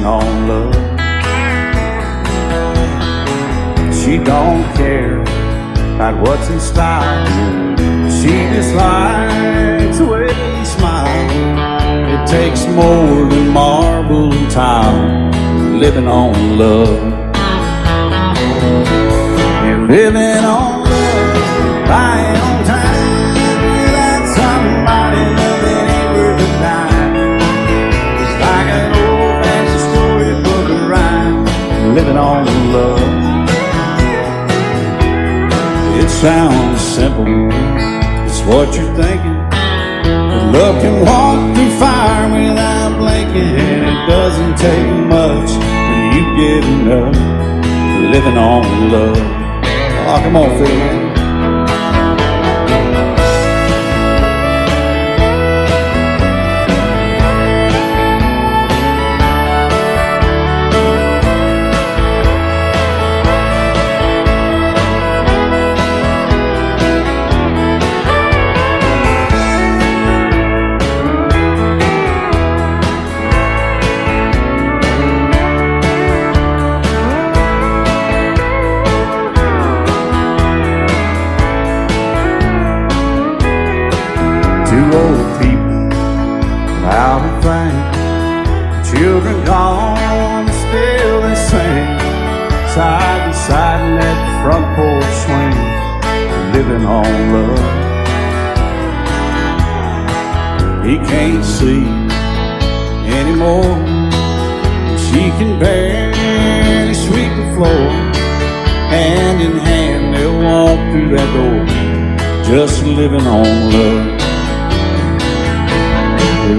living on love. She don't care about what's in style. She just likes the way you smile. It takes more than marble and tile, living on love. You're living on love, buying on time. Without somebody loving ain't worth a dime. It's like an old-fashioned storybook of rhyme, living on love. It sounds simple, it's what you're thinking. But love can walk through fire without blinking. It doesn't take much for you giving up, living on love. Oh, come on, Phil, man. Two old people out of fame, children gone, still they sing, side by side in that front porch swing, living on love. He can't see anymore, she can barely sweep the floor. Hand in hand they'll walk through that door, just living on love.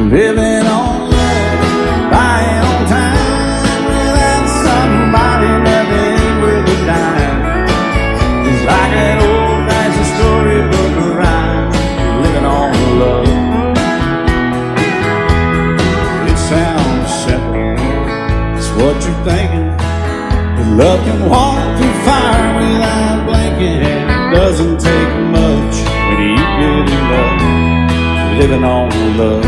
Living on love, buying on time. Without somebody loving ain't worth a dime. It's like that old-fashioned storybook of rhyme, living on love. It sounds simple, it's what you're thinking. But love can walk through fire without blinking. And it doesn't take much when you get it up, living on love.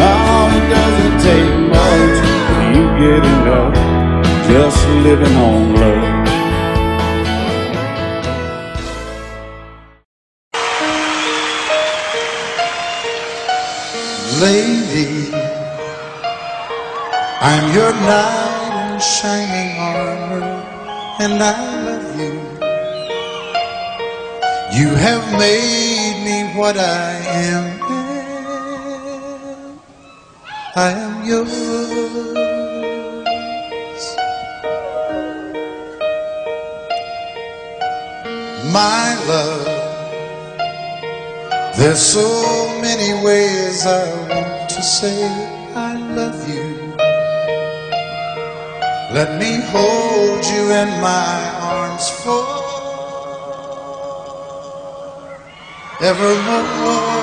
Oh, it doesn't take much when you get enough, just living on love. Lady, I'm your knight in shining armor, and I love you. You have made me what I am. I am yours. My love, there's so many ways I want to say I love you. Let me hold you in my arms forevermore.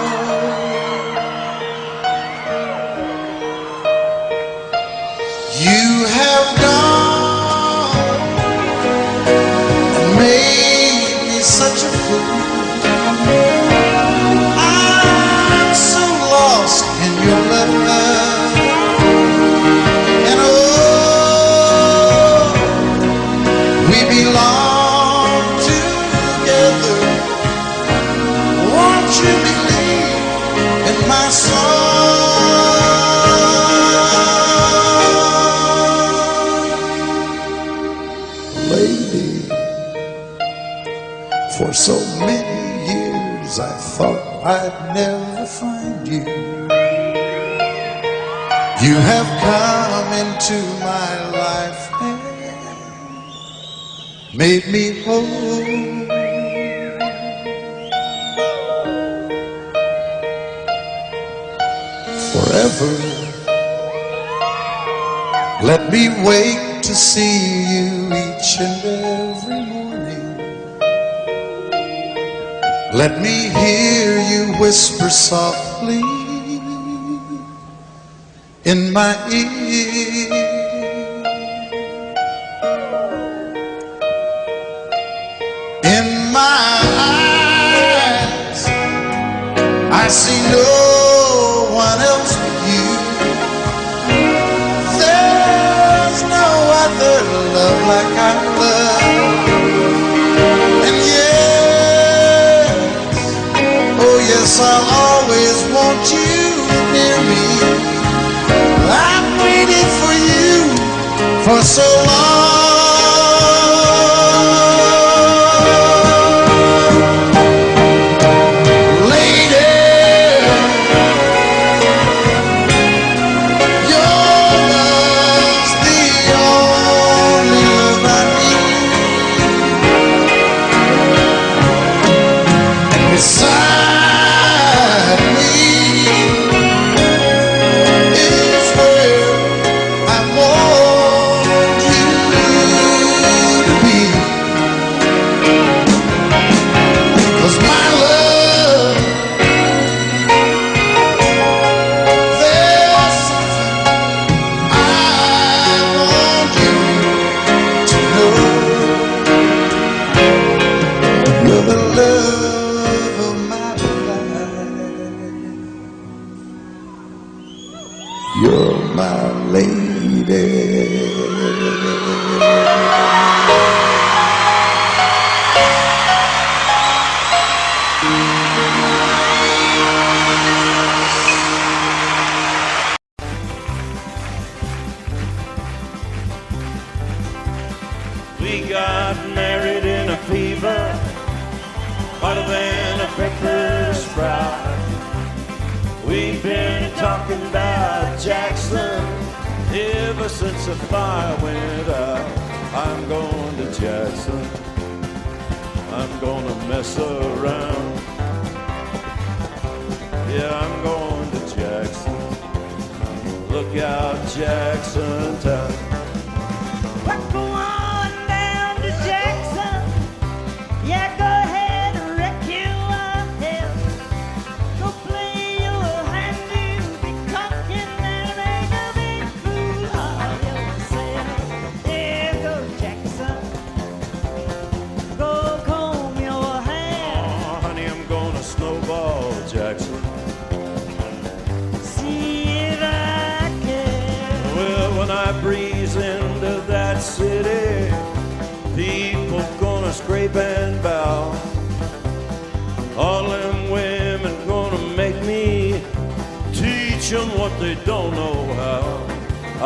You have gone and made me such a fool. I'm so lost in your love, and oh, we belong together. Won't you believe in my song? For so many years I thought I'd never find you. You have come into my life and made me whole. Forever, let me wake to see you each and every morning. Let me hear you whisper softly in my ear. In my eyes, I see no one else but you. like I love. And yes, oh yes, I'll always want you near me. I've waited for you for so long. Beside me is where I want you to be. 'Cause my love, there's something I want you to know. You're the love of my life. You're my lady. We got married in a fever, hotter than a pepper sprout. We've been talking about Jackson ever since the fire went out. I'm going to Jackson, I'm gonna mess around. Yeah, I'm going to Jackson. Look out, Jackson town. We're going down to Jackson. Yeah, go ahead and wreck your head. Go play your hand, you be cocking and make a big fool of yourself. Yeah, go Jackson. Go comb your hair. Oh, honey, I'm gonna snowball Jackson. See if I can. Well, when I breeze into that city, people gonna scrape and bow. All them women gonna make me teach them what they don't know how.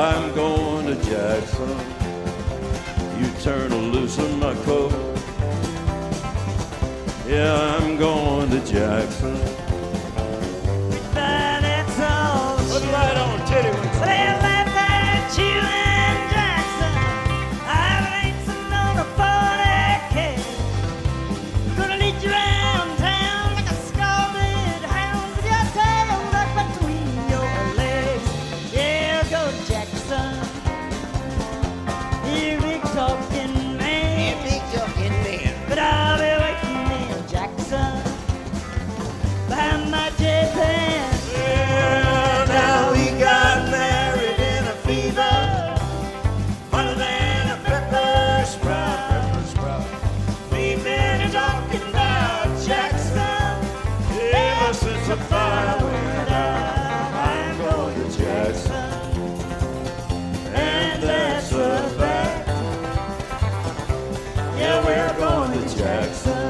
I'm going to Jackson. You turn loose in my coat. Yeah, I'm going to Jackson. But that's all. Put it right on, titty wings. They laughed at you and Jackson. I ain't on a 40K. Gonna lead you around town like a scalded hound with your tail tucked between your legs. Yeah, go Jackson. You big talking man. But I'll be waiting in Jackson behind my jet van. Yeah, now we got married in a fever, hotter than a pepper sprout. We've been talking about Jackson ever since the fire went out. I'm going to Jackson, and that's a fact. Yeah, we're going to Jackson.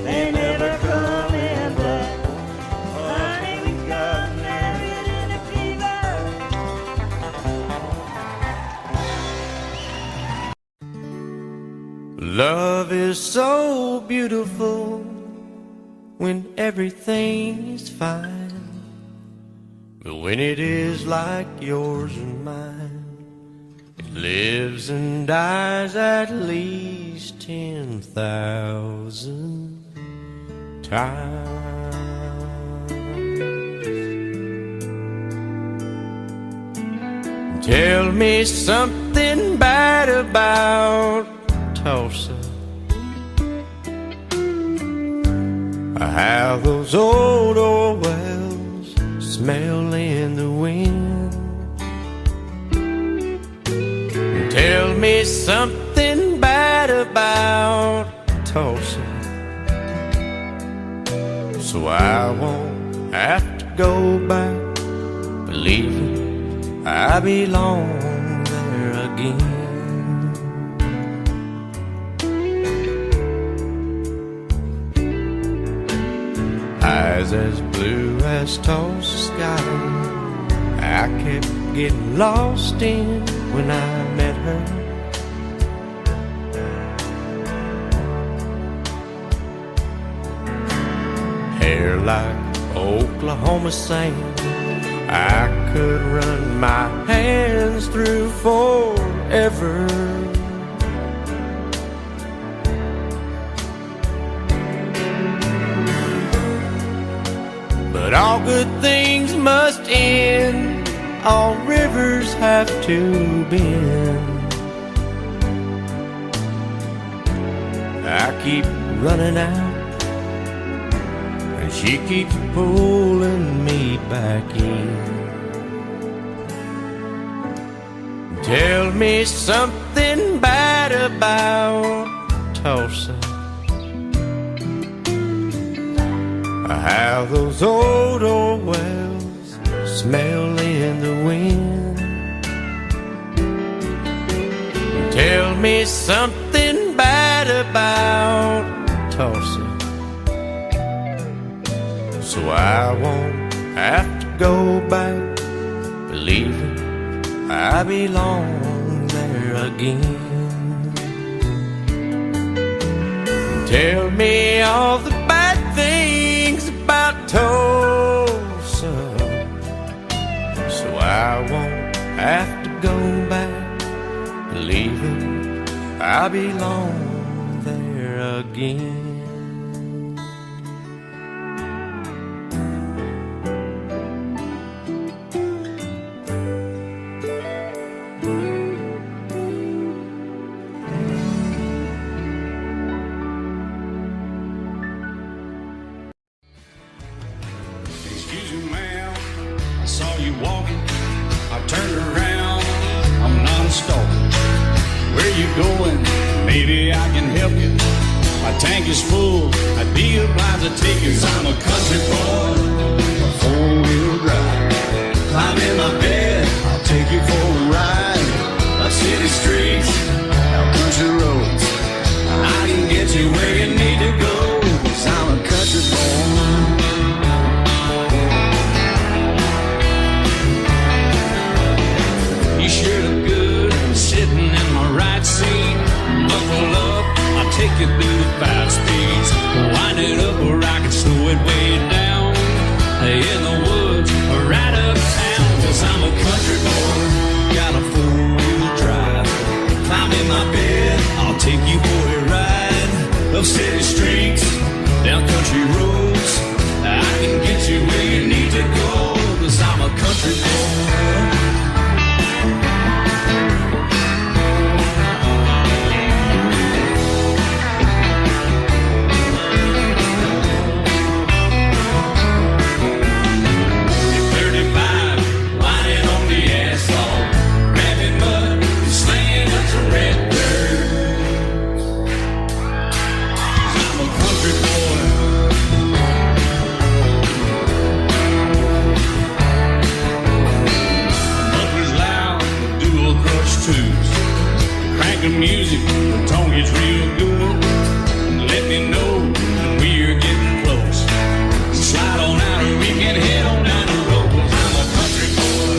They never coming back. Honey, we got married in a fever. Love is so beautiful when everything's fine, but when it is like yours and mine, it lives and dies at least 10,000 times. Tell me something bad about Tulsa, how those old wells smell in the wind. Tell me something bad about Tulsa, so I won't have to go back believing I belong there again. eyes as blue as Tulsa sky. I kept getting lost in when I met her. Hair like Oklahoma sand, I could run my hands through forever. But all good things must end, all rivers have to bend. I keep running out, and she keeps pulling me back in. Tell me something bad about Tulsa, how those old wells smell in the wind. Tell me something bad about Tulsa, so I won't have to go back believing I belong there again. Tell me all the bad things about Tulsa, so I won't have to go back believing I belong there again. Excuse me, ma'am, I saw you walking. I turned around, I'm not a stalker. Where you going? Maybe I can help you. My tank is full, I'd be obliged to take you. 'Cause I'm a country boy, a four-wheel drive. Climb in my bed, I'll take you for a ride. Up city streets, out country roads, I can get you where you need to go. 'Cause I'm a country boy. You sure look good sitting in my right seat. Buckle up, I'll take you through the 5 speeds. Wind it up or I can slow it way down. In the woods or right uptown. 'Cause I'm a country boy, got a 4-wheel drive. Climb in my bed, I'll take you for a ride. Up city streets, down country roads, I can get you where you need to go. 'Cause I'm a country boy. Crank the music, the tone gets real good. Let me know when we're getting close. Slide on out and we can head on down the road. 'Cause I'm a country boy,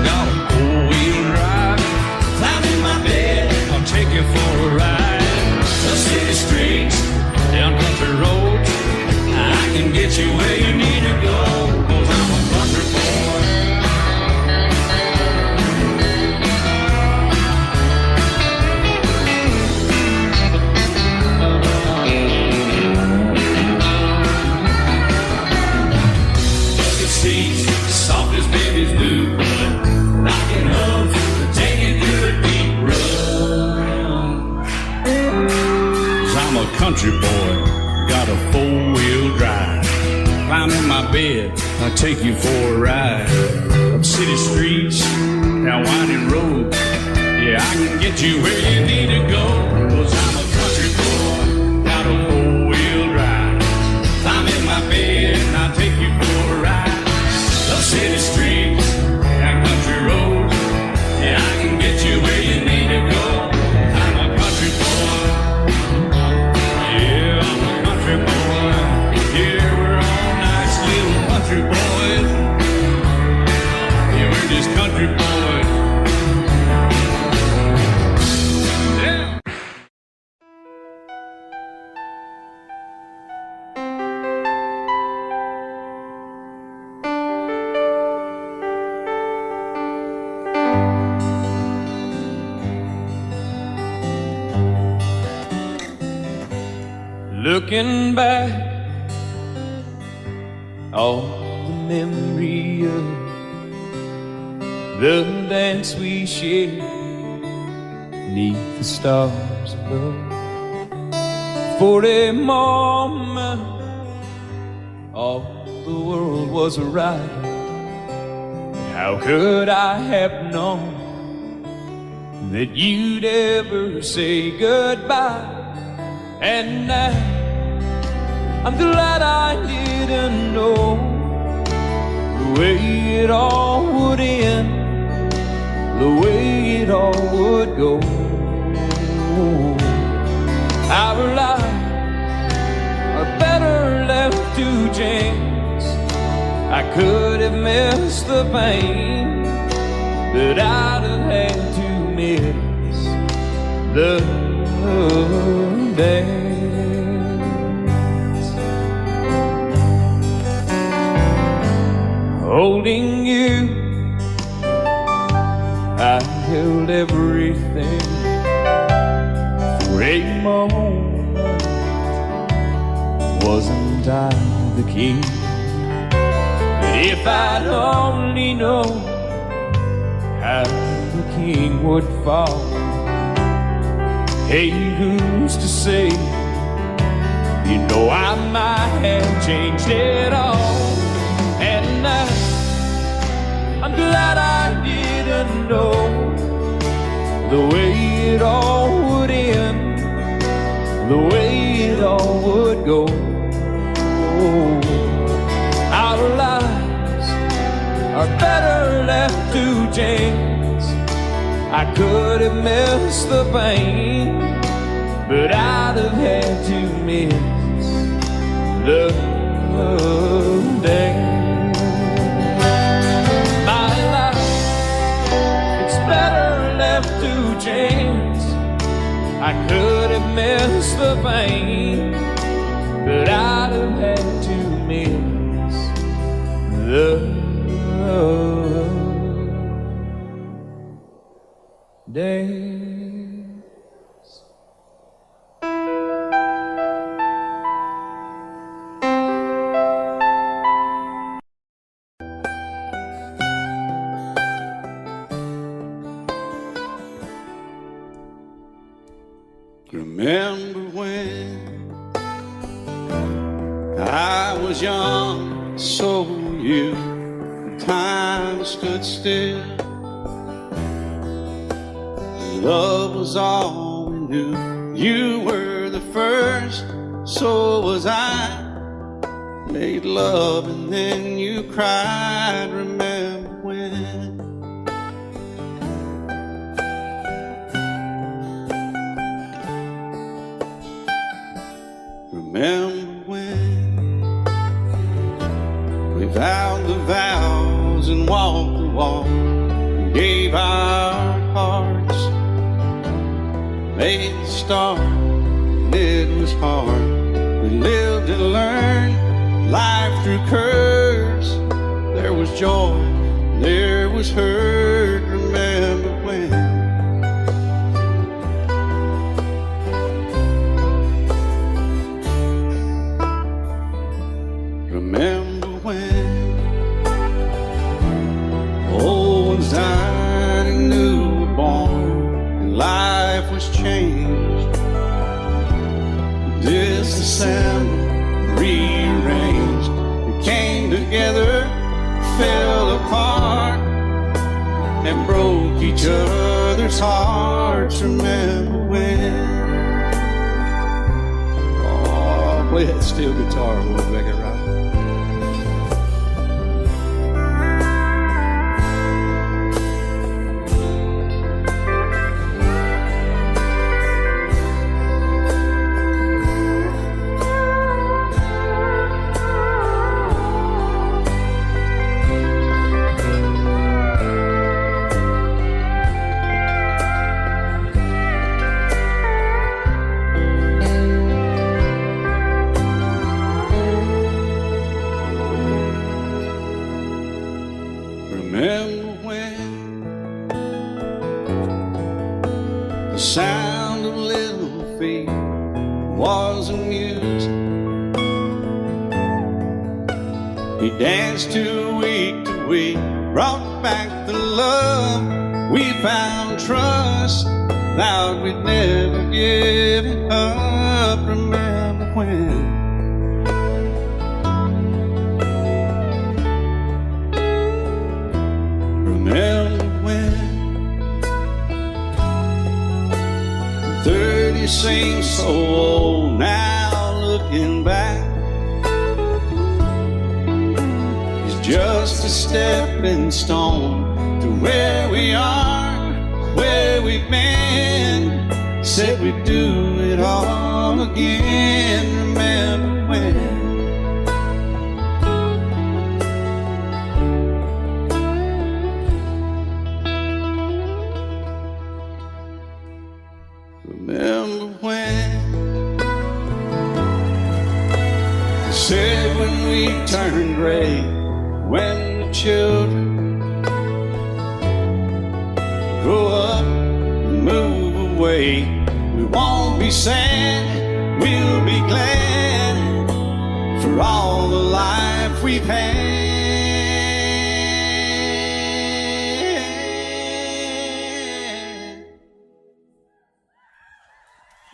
got a 4-wheel drive. Climb in my bed, I'll take you for a ride. Up city streets, down country roads, I can get you where you need to go. 'Cause I'm a country boy. Soft as babies do, knocking up, taking through a deep run. 'Cause I'm a country boy, got a 4-wheel drive. Climb in my bed, I'll take you for a ride. Up city streets, down winding roads, yeah, I can get you where you need to go. 'Cause I'm a country boy, got a 4-wheel drive. Climb in my bed, and I'll take you for a ride. Up city streets, down country roads, yeah, I can get you where you need to go. I'm a country boy, yeah, I'm a country boy. Yeah, we're all nicely Looking back, all the memory of the dance we shared neath the stars above. For a moment, all the world was right. How could I have known that you'd ever say goodbye? And now I'm glad I didn't know the way it all would end, the way it all would go. Our lives are better left to chance. I could have missed the pain, but I'd have had to miss the dance. Holding you, I held everything. For a moment, wasn't I the king? But if I'd only known how the king would fall, hey, who's to say? You know I might have changed it all. And now I'm glad I didn't know the way it all would end, the way it all would go. Our lives are better left to chance. I could have missed the pain, but I'd have had to miss the dance. My life, it's better left to chance. I could have missed the pain, but I'd have had to miss the dance. Remember when I was young, so were you. Time stood still. Love was all we knew. You were the first, so was I. Made love and then you cried. Remember when? Remember when we vowed the vows and walked the walk and gave our hearts, made the start, and it was hard. We lived and learned life through curves. There was joy, there was hurt. Remember when? Remember when old ones died and new were born, and life was changed, disassembled, rearranged. We came together, fell apart, and broke each other's hearts. Remember when? Oh, play that steel guitar, we'll make it right. Remember when the sound of little feet was a music He danced to week, brought back the love. We found trust, vowed we'd never give it up. Remember when? Remember when? 30 seems so old now, looking back. It's just a stepping stone to where we are, where we've been. Said we'd do it all again. Remember when? Remember when? They said when we turn gray, when the children grow up and move away, we won't be sad, we'll be glad for all the life we've had.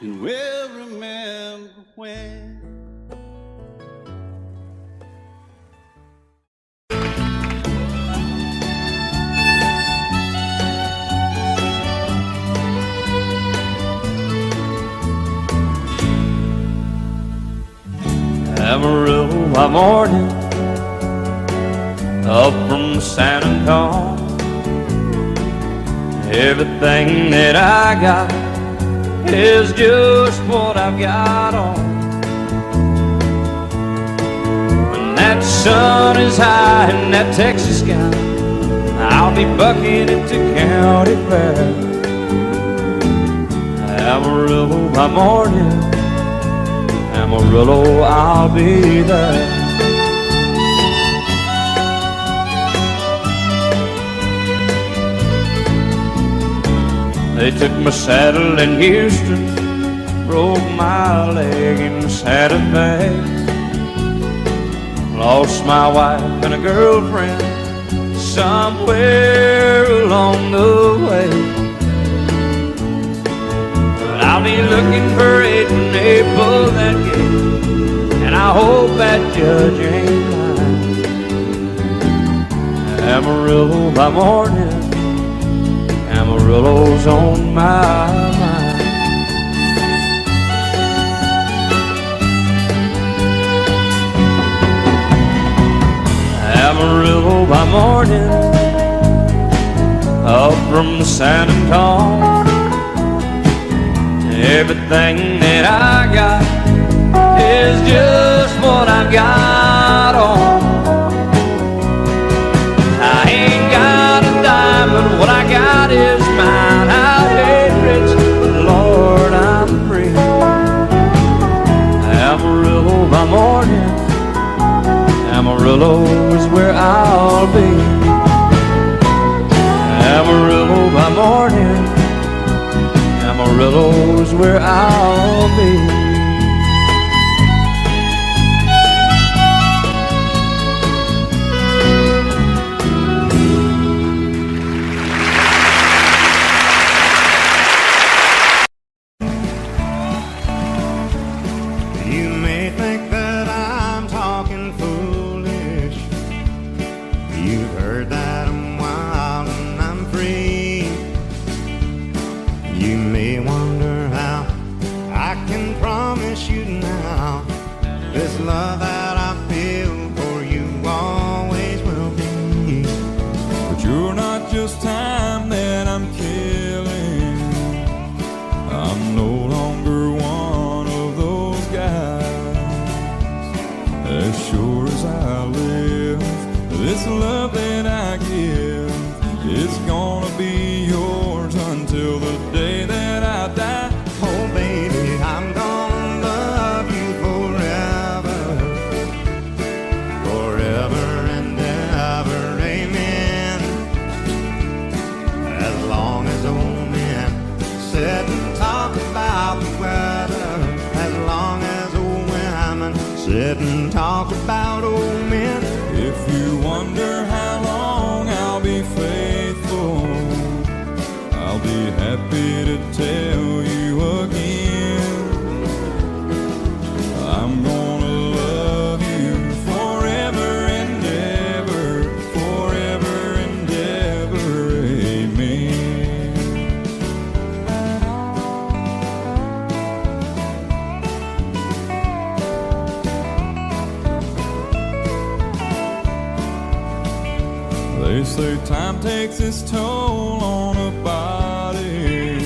And we'll remember when. Amarillo by morning, up from San Antonio. Everything that I got is just what I've got on. When that sun is high in that Texas sky, I'll be bucking into County Fair. Amarillo by morning, Amarillo, I'll be there. They took my saddle in Houston, broke my leg in Santa Fe. Lost my wife and a girlfriend somewhere along the way. But I'll be looking for it when they pull that gate, and I hope that judge ain't lying. Amarillo by morning, Amarillo's on my mind. Amarillo by morning, up from San Antonio. Everything that I got is just what I've got on. I ain't got a dime, but what I got is mine. I ain't rich, but Lord, I'm free. Amarillo by morning, Amarillo is where I'll be. Amarillo by morning, Amarillo is where I'll be. Love that I feel for you always will be. But you're not just time that I'm killing. I'm no longer one of those guys. As sure as I live, this love that I give, it's gonna be yours until the day that I die. Oh baby, I'm gonna love you forever. Sit and talk about old men happy to tell you again, I'm gonna love you forever and ever, forever and ever, amen. They say time takes its toll on a body,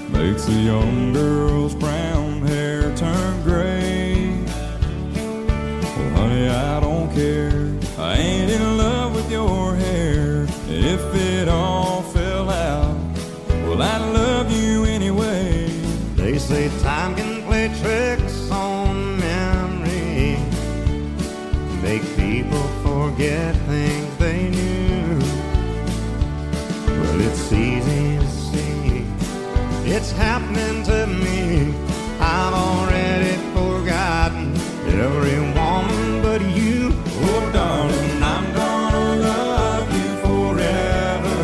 makes a young girl's brown hair turn gray. Well, honey, I don't care, I ain't in love with your hair. If it all fell out, well, I'd love you anyway. They say time can play tricks on memory, make people forget things they knew. Well, it's easy to see, it's happening to me. I've already forgotten every woman but you. Oh, darling, I'm gonna love you forever,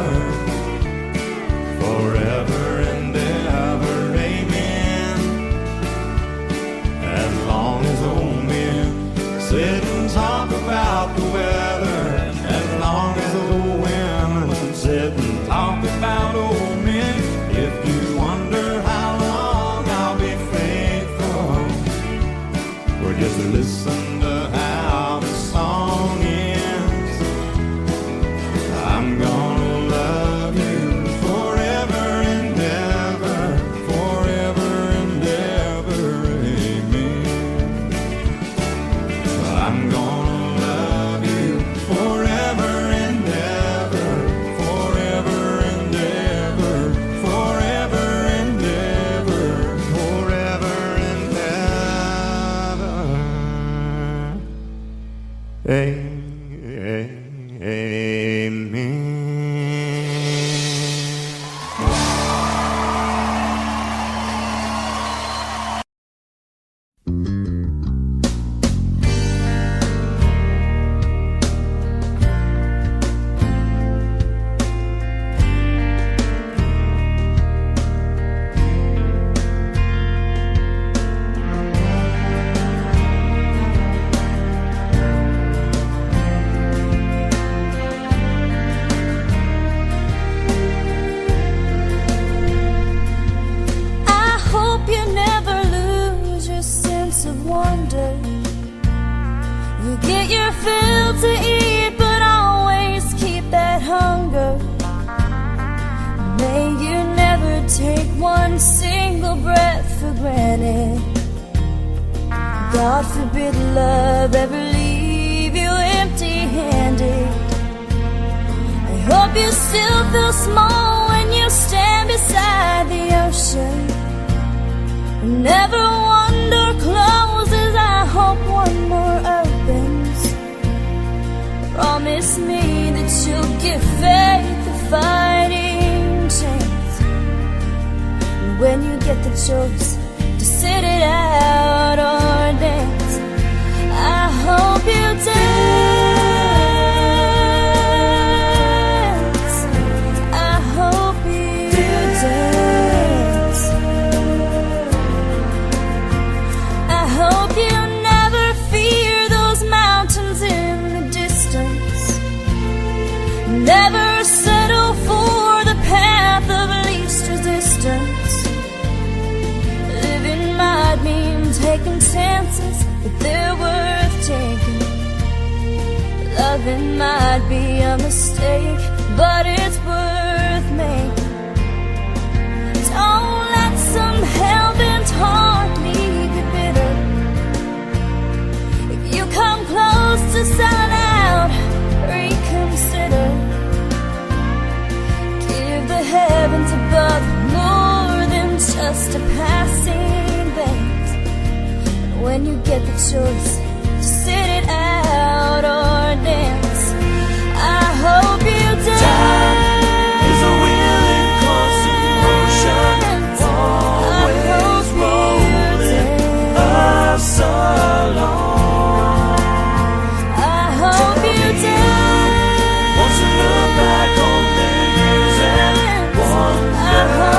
Forever and ever, amen. As long as old men sit and talk about the weather, as long as old women sit and talk about old men. if you wonder how long I'll be faithful, or just listen to how the song ends. I'm gonna love you forever and ever, Forever and ever, amen. I'm gonna love you forever and ever, Forever and ever, forever and ever. forever and ever. Amen. I hope you never lose your sense of wonder. You get your fill to eat, but always keep that hunger. May you never take one single breath for granted. God forbid love ever leave you empty-handed. I hope you still feel small when you stand beside the ocean. Never one door closes, I hope one more opens. Promise me that you'll give faith a fighting chance. And when you get the choice to sit it out or dance, I hope you dance. I hope you dance. I hope you never fear those mountains in the distance. Never settle for the path of least resistance. Living might mean taking chances, but they're worth taking. Loving might be a mistake, but it's worth making. Don't let some hell-bent heart leave you bitter. If you come close to selling out, reconsider. Give the heavens above more than just a passing glance. And when you get the choice to sit it out or dance, I hope you dance. Time is a willing constant motion, always rolling us along. I hope you dance. Once you look back on the years and wonder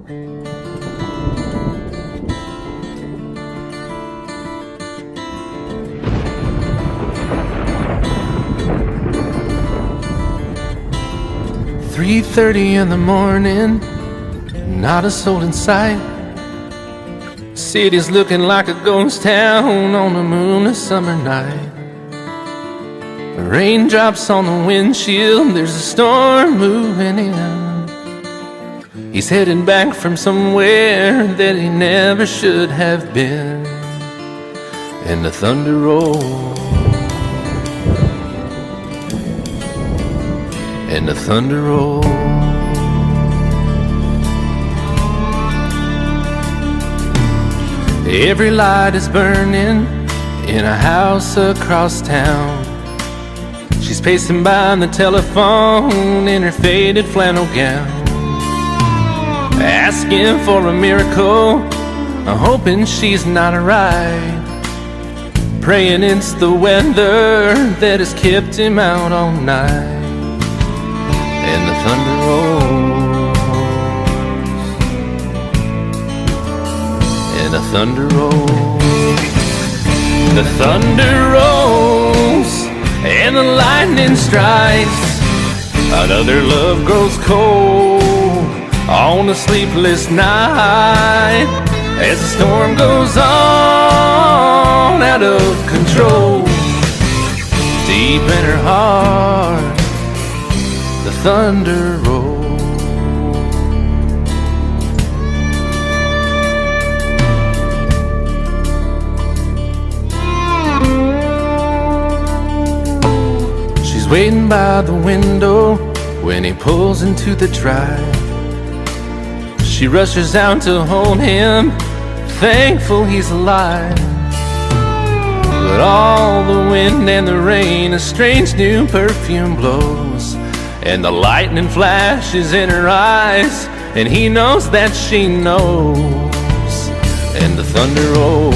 "3:30 in the morning, not a soul in sight. City's looking like a ghost town on a moonless summer night. Raindrops on the windshield, there's a storm moving in. He's heading back from somewhere that he never should have been. And the thunder rolls, and the thunder rolls. Every light is burning in a house across town. She's pacing by the telephone in her faded flannel gown, asking for a miracle, hoping she's not alright, praying it's the weather that has kept him out all night. And the thunder rolls, and the thunder rolls, the thunder rolls, and the lightning strikes. Another love grows cold on a sleepless night, as the storm goes on out of control. Deep in her heart, the thunder rolls. She's waiting by the window when he pulls into the drive. She rushes out to hold him, thankful he's alive. But all the wind and the rain, a strange new perfume blows, and the lightning flashes in her eyes, and he knows that she knows. And the thunder rolls,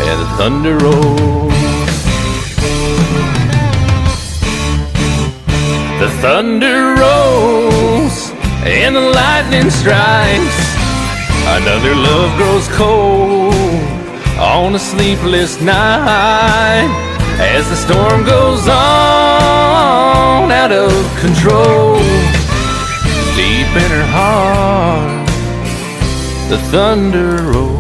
and the thunder rolls. The thunder rolls, and the lightning strikes. Another love grows cold on a sleepless night, as the storm goes on out of control. Deep in her heart, the thunder rolls.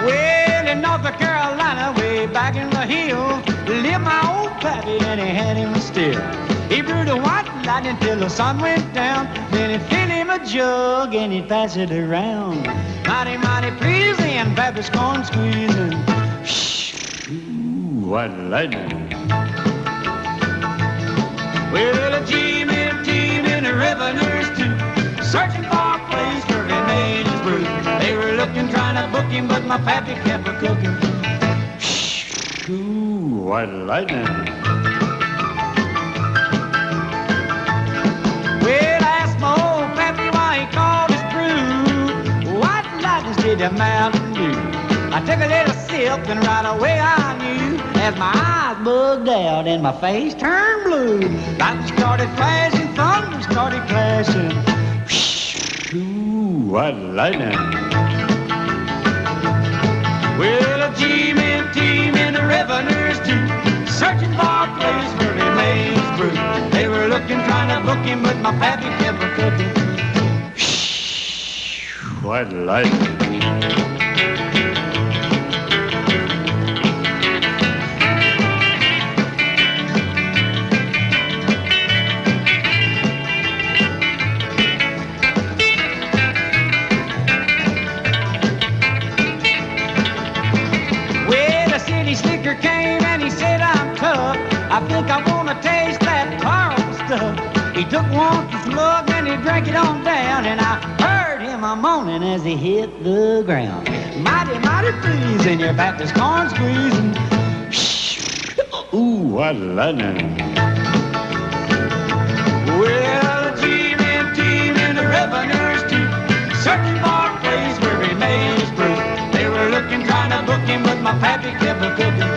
Well, in North Carolina, way back in the hills, lived my old pappy, and he had him a still. He brewed a white lightning till the sun went down. Then he'd fill him a jug and he'd pass it around. Mighty, mighty pleasing, pappy's corn squeezing. Ooh, white lightning. Well, a team in the revenues too, searching for a place where he made his brew. They were looking, trying to book him, but my pappy kept a-cooking. Ooh, white lightning. Well, I asked my old pappy why he called his brew White Lightning did the Mountain Dew. I took a little sip and right away I knew, as my eyes bugged out and my face turned blue. Lightning started flashing, thunder started crashing. Ooh, white lightning. Well, a team in the revenues too, searching for a place where he made his brew. They were looking, trying to book him, but my pappy kept a-cooking. White lightning. Slicker came and he said, I'm tough. I think I want to taste that Carl's He took one slug and he drank it on down, and I heard him a moaning as he hit the ground. Mighty, mighty pleasing, your Baptist corn squeezing. Ooh, what lightning. Well, the team and the revenues too, searching for a place where he made his fruit. They were looking, trying to book him, but my pappy kept a cooking.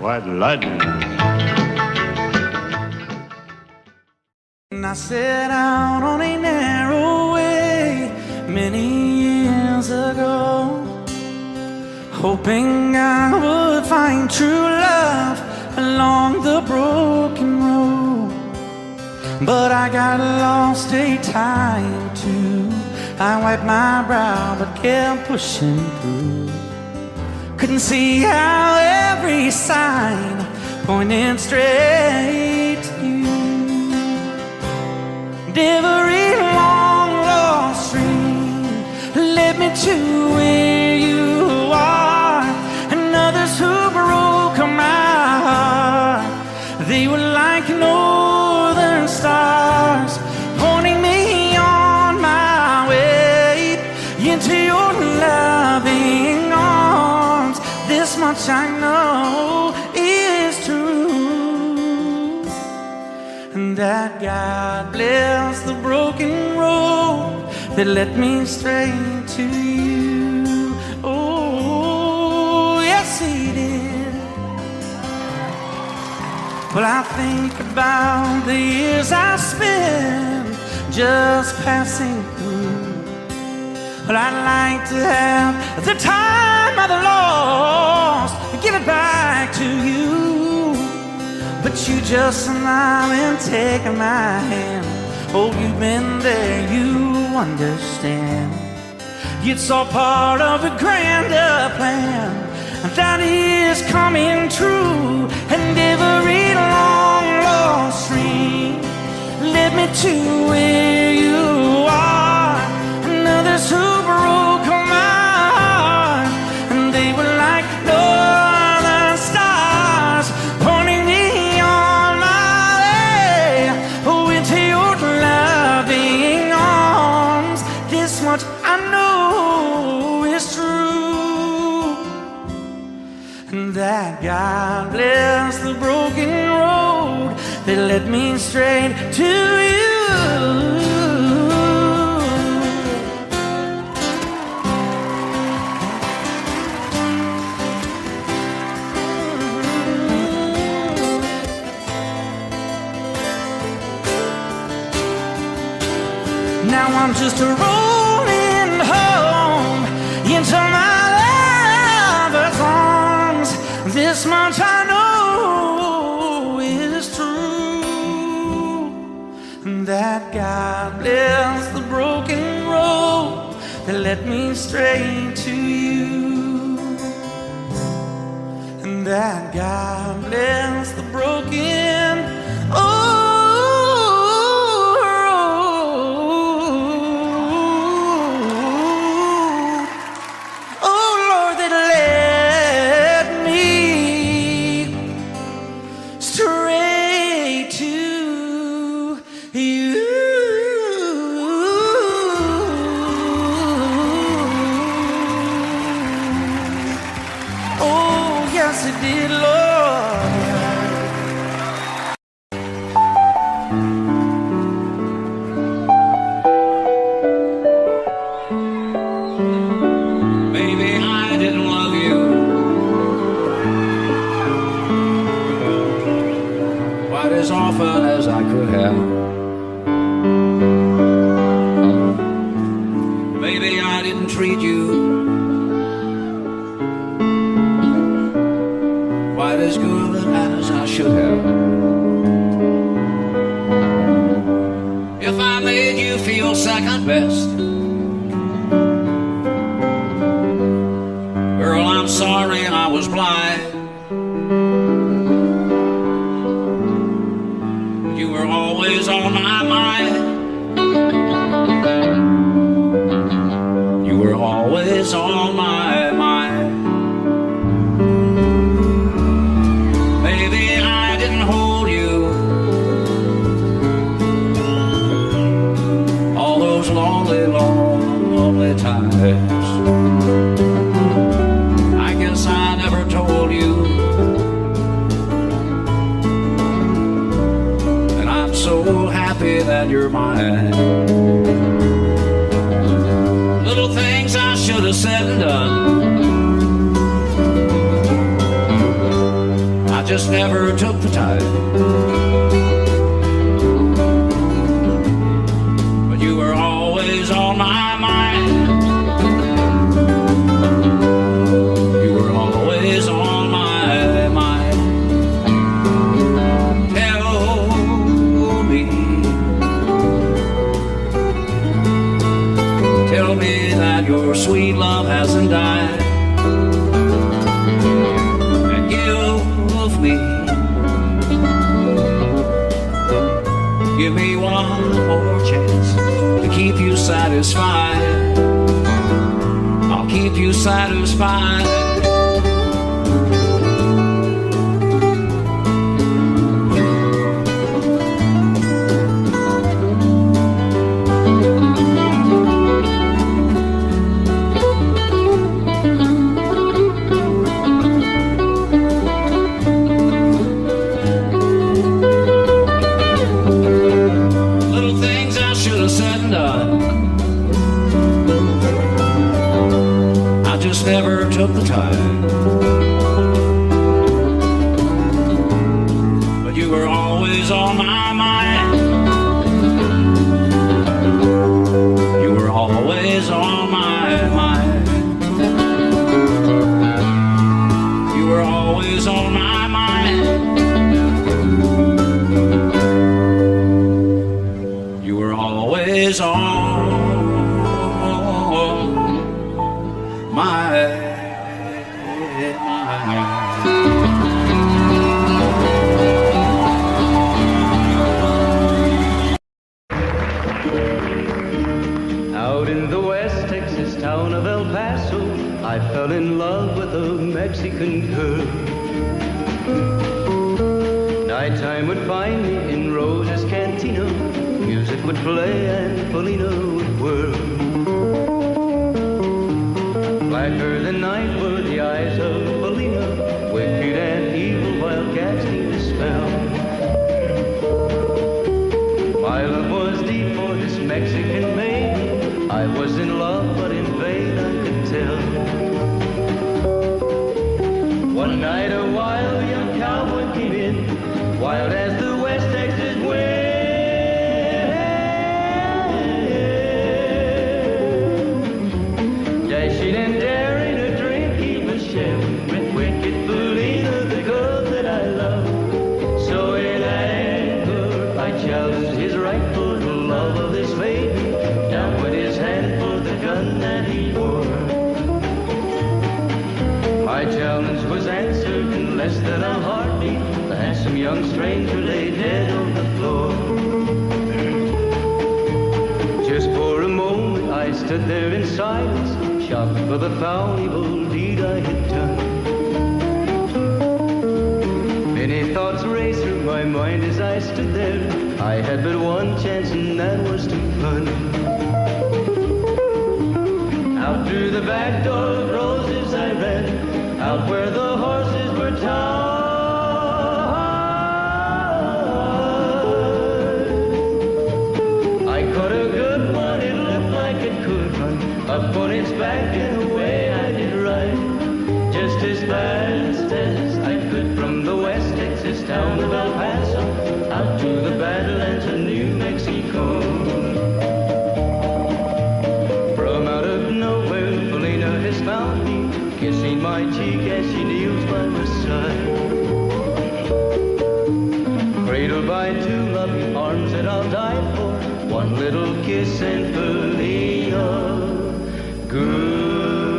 What lightning. I set out on a narrow way many years ago, hoping I would find true love along the broken road. But I got lost a time or two. I wiped my brow but kept pushing through. Couldn't see how every sign pointed straight to you. Every long lost stream led me to where you are, and others who broke my heart, they were like northern stars, pointing me on my way into your loving arms. This much I know is true, and that God bless the broken road that led me straight to you. Oh, yes, He did. Well, I think about the years I spent just passing through. Well, I'd like to have the time I've lost, give it back to you. But you just smile and take my hand. Oh, you've been there, you understand. It's all part of a grander plan that is coming true. And every long lost stream led me to where you are, and others who broke my heart, and they were like northern stars, pointing me on my way, oh, into your loving arms. This much I know is true, and that God bless the broken road that led me straight to you. Now I'm just rolling home into my lover's arms. This much I know is true, that God bless the broken road that led me straight to you, and that God bless the broken as often as I could have. Maybe I didn't treat you quite as good as I should have. If I made you feel second best, girl, I'm sorry I was blind. You were always on my mind. You were always on my mind. Maybe I didn't hold you me that you're mine. Little things I should have said and done, I just never took the time. But you were always on my mind. You were always on my mind. Tell me that your sweet love hasn't died, and give me one more chance to keep you satisfied. I'll keep you satisfied. Never took the time, but you were always on my mind. You were always on my mind. You were always on my mind. You were always on Out in the West Texas town of El Paso, I fell in love with a Mexican girl. Nighttime would find me in Rose's Cantina. Music would play and Felina would whirl. Blacker than night were the eyes of Felina, wicked and evil while casting a spell. My love was deep for this Mexican maiden. I was in love, but in vain I could tell. One night a wild young cowboy came in, wild as the West Texas wind. Dashing and daring to drink he was sharing with wicked Felina, the girl that I love. So in anger I challenged his right for the love of this maiden. Down went his hand for the gun that he wore. My challenge was answered in less than a heartbeat. The handsome young stranger lay dead on the floor. Just for a moment I stood there in silence, shocked for the foul evil deed I had done. Many thoughts raced through my mind as I stood there. I had but one chance and that was to run. Out through the back door of Roses I ran, out where the horses were tied. I caught a good one, it looked like it could run, up on its back and away I did ride. Just as fast as I could from the West Texas town of El Paso, out to the Badlands of New Mexico. Found me, kissing my cheek as she kneels by my side. Cradled by two loving arms that I'll die for, one little kiss and Felina, goodbye.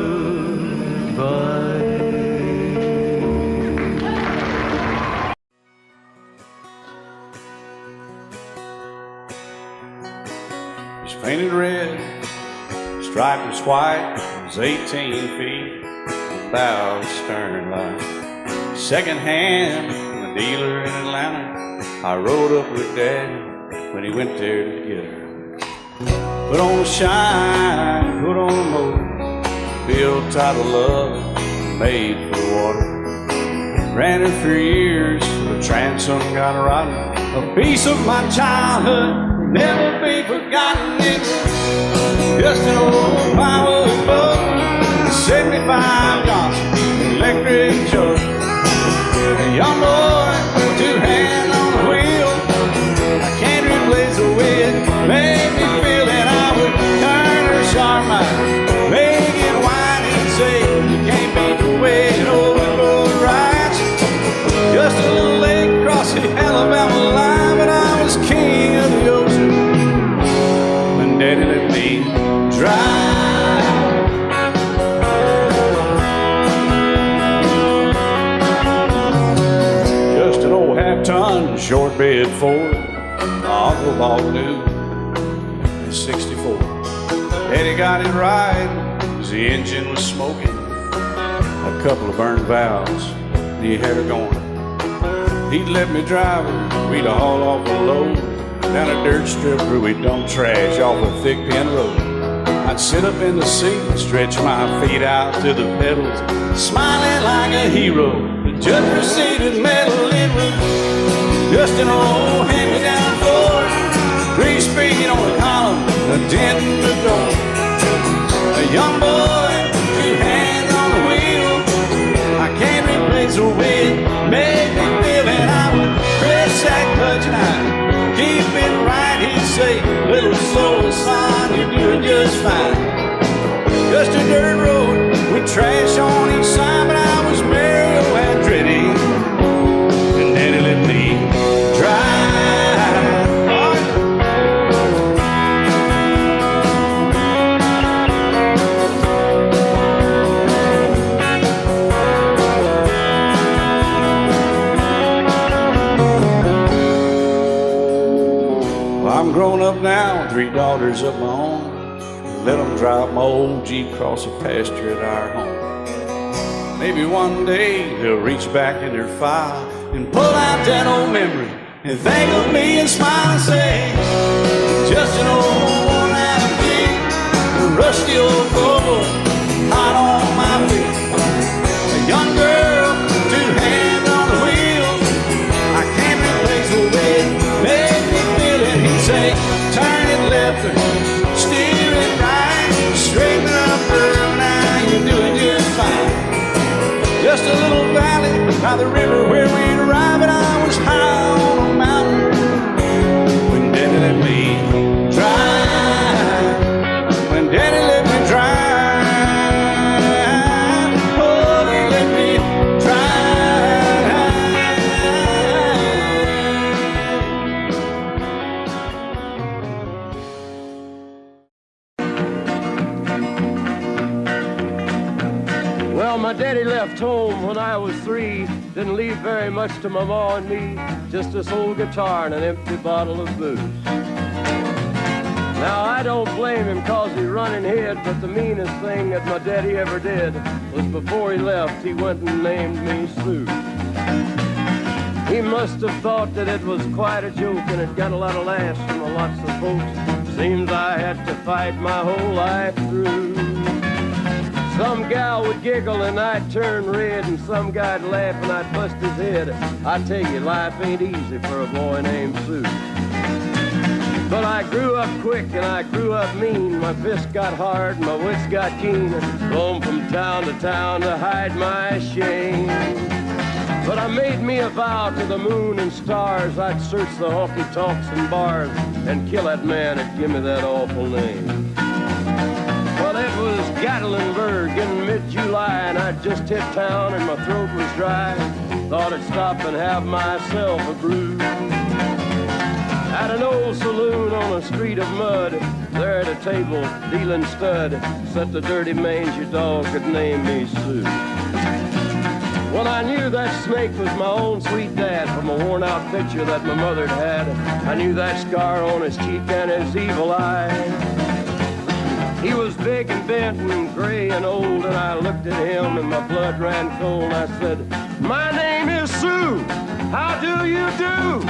It's painted red, striped was white. 18 feet without a stern light. Second hand from a dealer in Atlanta. I rode up with Dad when he went there to get her. Put on a shine, put on a motor, built out of love, made for water. Ran her for years, the transom got rotten. A piece of my childhood never be forgotten. It was just an old firewood boat, 75 Johnson electric choke. A young boy, two hands on the wheel. I can't replace the way it made me feel that I would turn her sharp mind, make it wide and say, you can't beat the way an old boat rides. Just a little lake across the Alabama line, but I was king of the ocean when Daddy let me drive. Just an old half-ton short bed Ford my uncle bought new in '64. Daddy got it right as the engine was smoking, a couple of burned valves, and he had her going. He'd let me drive her, we'd haul off a load down a dirt strip where we'd dump trash off a thick pin road. I'd sit up in the seat and stretch my feet out to the pedals, smiling like a hero. The judge proceeded metal. It was just an old hand-me-down Ford, 3-speed on the column, a dent in the door. A young boy, two hands on the wheel. I can't replace the way it made me feel, and I would press that clutch and I'd keep it right. He'd say, little soul, son, you're doing just fine. Just a dirt road with trash on each side, but I was Mario Andretti, and Daddy let me drive. I'm grown up now, 3 daughters of my own. Let them drive my old Jeep across the pasture at our home. Maybe one day they'll reach back in their file and pull out that old memory and think of me and smile and say, just an old worn-out Jeep, a rusty old Volvo, hot on my feet. A young girl, 2 hands on the wheel. I can't replace the way it made me feel it. He'd say, turn it left or steer it right, straighten up, girl, now you're doing just fine. Just a little valley by the river where we'd arrive, and I was high on a mountain when Daddy let me drive. When Daddy let me drive, oh, he let me Well, my daddy left home when I was 3. Didn't leave very much to my ma and me. Just this old guitar and an empty bottle of booze. Now, I don't blame him cause he run and hid, but the meanest thing that my daddy ever did was before he left, he went and named me Sue. He must have thought that it was quite a joke, and it got a lot of laughs from lots of folks. Seems I had to fight my whole life through. Some gal would giggle and I'd turn red, and some guy'd laugh and I'd bust his head. I tell you, life ain't easy for a boy named Sue. But I grew up quick and I grew up mean. My fists got hard and my wits got keen. Roamed from town to town to hide my shame. But I made me a vow to the moon and stars, I'd search the honky-tonks and bars and kill that man that give me that awful name. Well, it was Gatlinburg in mid-July, and I'd just hit town and my throat was dry. Thought I'd stop and have myself a brew. At an old saloon on a street of mud, there at a table, dealing stud, sat the dirty mangy dog that named me Sue. Well, I knew that snake was my own sweet dad from a worn-out picture that my mother'd had. I knew that scar on his cheek and his evil eye. He was big and bent and gray and old, and I looked at him and my blood ran cold. I said, my name is Sue. How do you do?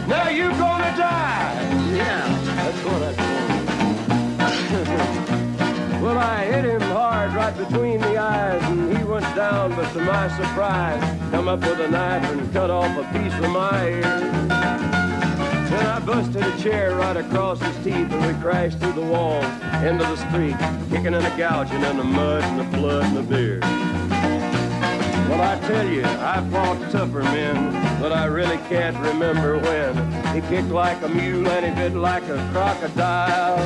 Now you gonna die. Yeah, that's what I told him. Well, I hit him hard right between the eyes, and he went down, but to my surprise, come up with a knife and cut off a piece of my ear. Then I busted a chair right across his teeth, and we crashed through the walls into the street, kicking and a gouging in the mud and the blood and the beer. Well, I tell you, I fought tougher men, but I really can't remember when. He kicked like a mule and he bit like a crocodile.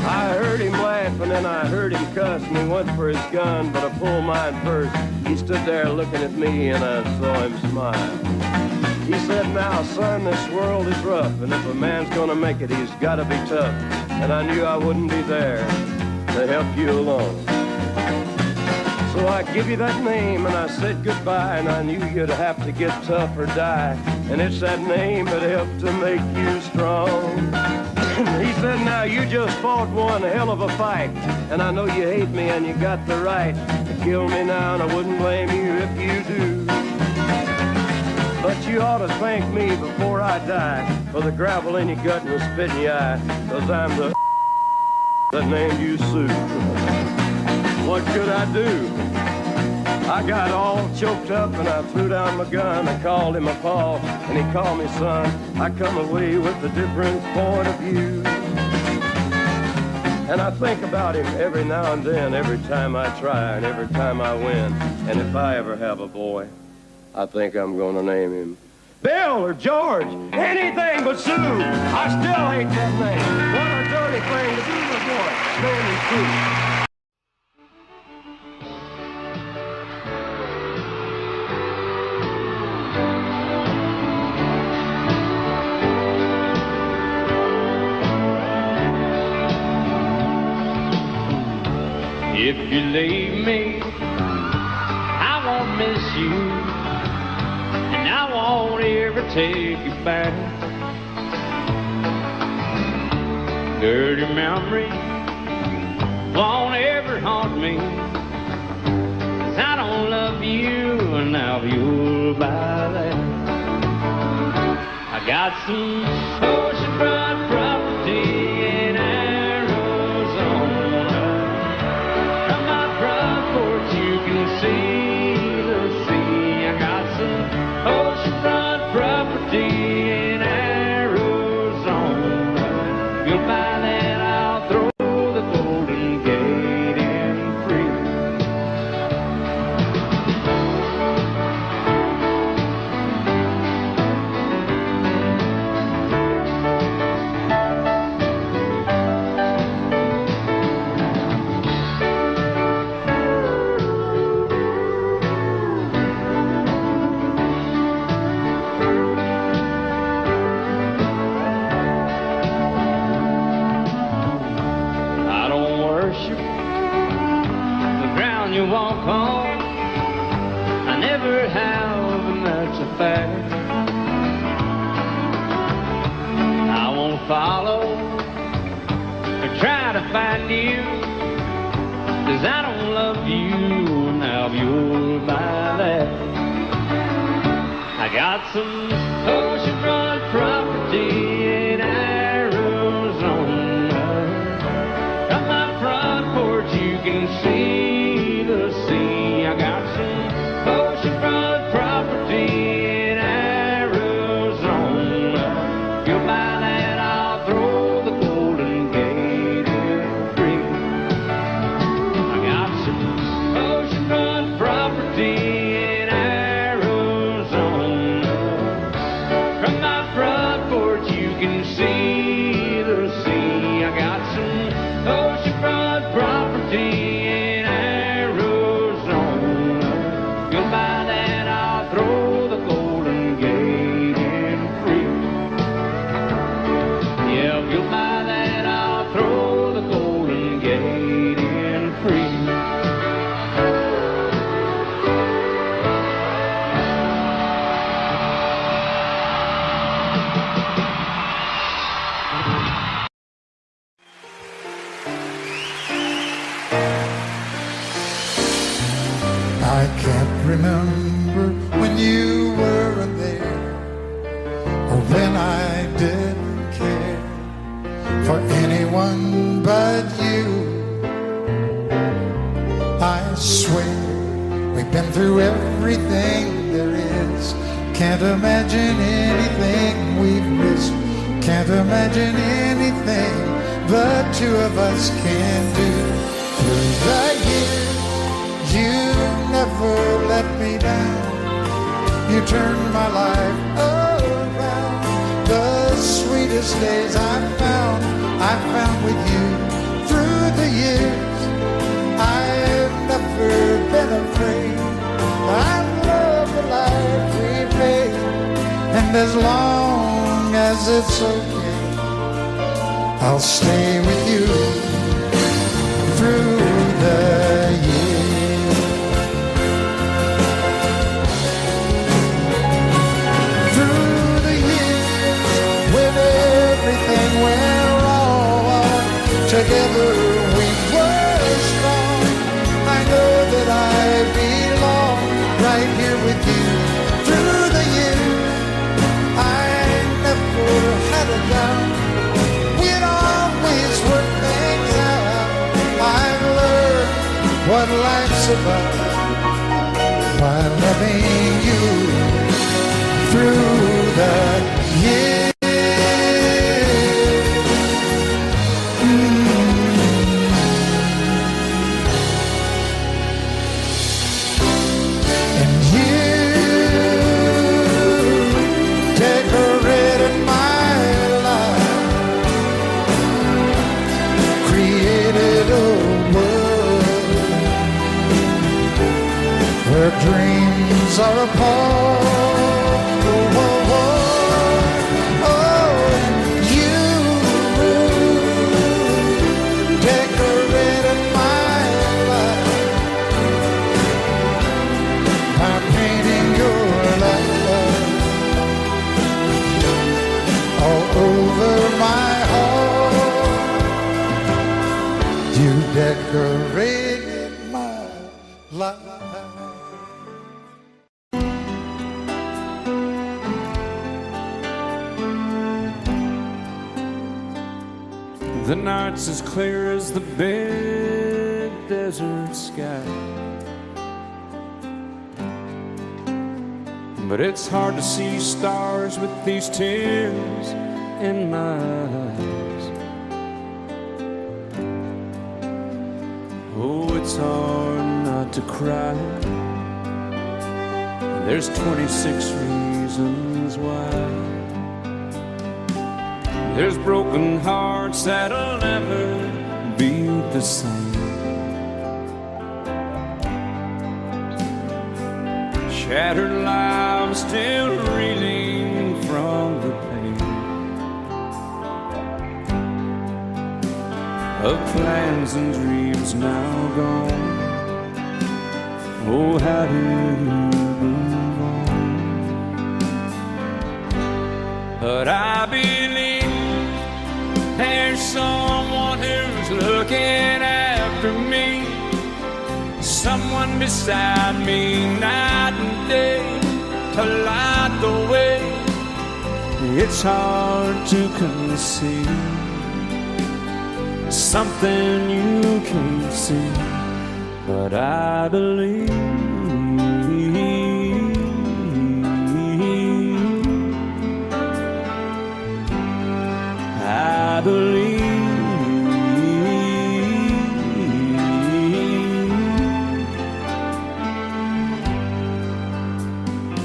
I heard him laugh and then I heard him cuss, and he went for his gun, but I pulled mine first. He stood there looking at me and I saw him smile. He said, now, son, this world is rough, and if a man's gonna make it, he's gotta be tough. And I knew I wouldn't be there to help you along. So I give you that name and I said goodbye, and I knew you'd have to get tough or die. And it's that name that helped to make you strong. He said, now you just fought one hell of a fight, and I know you hate me and you got the right to kill me now, and I wouldn't blame you if you do. But you ought to thank me before I die for the gravel in your gut and the spit in your eye, 'cause I'm the that named you Sue. What could I do? I got all choked up and I threw down my gun. I called him a paw and he called me son. I come away with a different point of view. And I think about him every now and then, every time I try and every time I win. And if I ever have a boy, I think I'm gonna name him Bill or George, anything but Sue. I still hate that name. What a dirty thing to do with a boy. Name him Sue. If you leave me, I won't miss you, and I won't ever take you back. Dirty memory won't ever haunt me, 'cause I don't love you, and now you'll buy that. I got some oceanfront property in Arizona. From my front porch you can see the sea. I got some oceanfront property in Arizona. You'll buy that, I'll throw the Golden Gate in free. You walk on, I never have, and that's a fact. I won't follow or try to find you, 'cause I don't love you, and now you'll buy that. I got some oceanfront property in Arizona. From my front porch you can see the sea. I got some oceanfront property in Arizona. You'll buy that, I'll throw the Golden Gate in free. I got some oceanfront property in Arizona. From my front porch you can see the sea. I got some oceanfront property in Arizona. You'll buy that, I'll throw the Golden Gate in free. Yeah, if you'll buy that, I'll throw the Golden Gate in free. I can't remember when you weren't there, or when I didn't care for anyone but you. I swear we've been through everything there is. Can't imagine anything we've missed Can't imagine anything the two of us can do. Through the years, you never let me down. You turned my life around. The sweetest days I found with you. Through the years, I've never been afraid. I love the life we made, and as long as it's okay, I'll stay with you through the years. Through the years, when everything went wrong, together we were strong. I know that I belong right here with you. Through the years, I never had a doubt. We'd always work things out. I've learned what life's about by loving you through the years. Dreams are apart. Oh, oh, oh. Oh, you decorated my life by painting your love all over my heart. You decorated my life. The night's as clear as the big desert sky, but it's hard to see stars with these tears in my eyes. Oh, it's hard not to cry. There's 26 reasons why. There's broken hearts that'll never be the same. Shattered lives still reeling from the pain of plans and dreams now gone. Oh, how do you move on? But I believe there's someone who's looking after me, someone beside me night and day to light the way. It's hard to conceive something you can't see, but I believe. I believe.